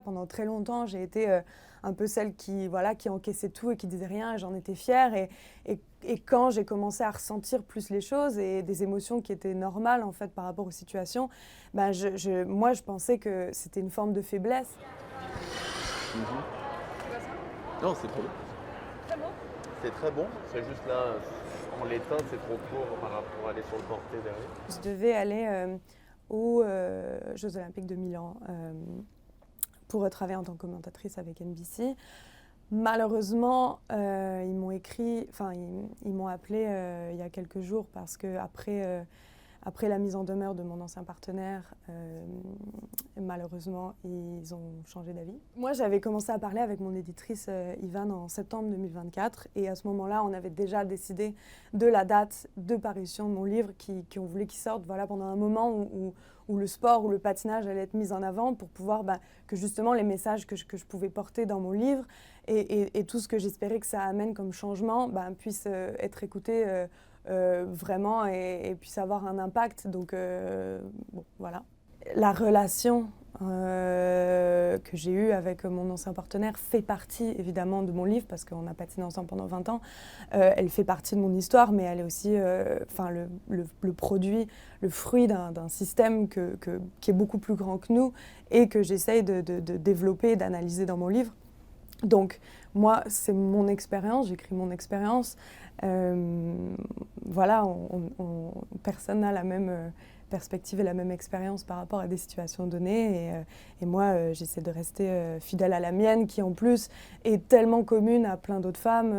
pendant très longtemps, j'ai été un peu celle qui encaissait tout et qui disait rien, et j'en étais fière. Et quand j'ai commencé à ressentir plus les choses et des émotions qui étaient normales en fait par rapport aux situations, ben moi je pensais que c'était une forme de faiblesse. Non, c'est trop bon. Très beau. C'est très bon. C'est juste là, en l'éteint, c'est trop court par rapport à aller sur le porté derrière. Je devais aller aux Jeux Olympiques de Milan pour travailler en tant que commentatrice avec NBC. Malheureusement, ils m'ont appelé il y a quelques jours parce que après la mise en demeure de mon ancien partenaire, malheureusement, ils ont changé d'avis. Moi, j'avais commencé à parler avec mon éditrice Ivan en septembre 2024 et à ce moment-là, on avait déjà décidé de la date de parution de mon livre qu'on voulait qu'il sorte pendant un moment où le sport, où le patinage allait être mis en avant pour pouvoir que justement les messages que je pouvais porter dans mon livre et tout ce que j'espérais que ça amène comme changement puisse être écouté vraiment et puisse avoir un impact. Donc voilà. La relation que j'ai eue avec mon ancien partenaire fait partie évidemment de mon livre parce qu'on a patiné ensemble pendant 20 ans. Elle fait partie de mon histoire, mais elle est aussi le produit, le fruit d'un système qui est beaucoup plus grand que nous et que j'essaye de développer et d'analyser dans mon livre. Donc moi, c'est mon expérience, j'écris mon expérience. Personne n'a la même perspective et la même expérience par rapport à des situations données. Et moi, j'essaie de rester fidèle à la mienne, qui en plus est tellement commune à plein d'autres femmes.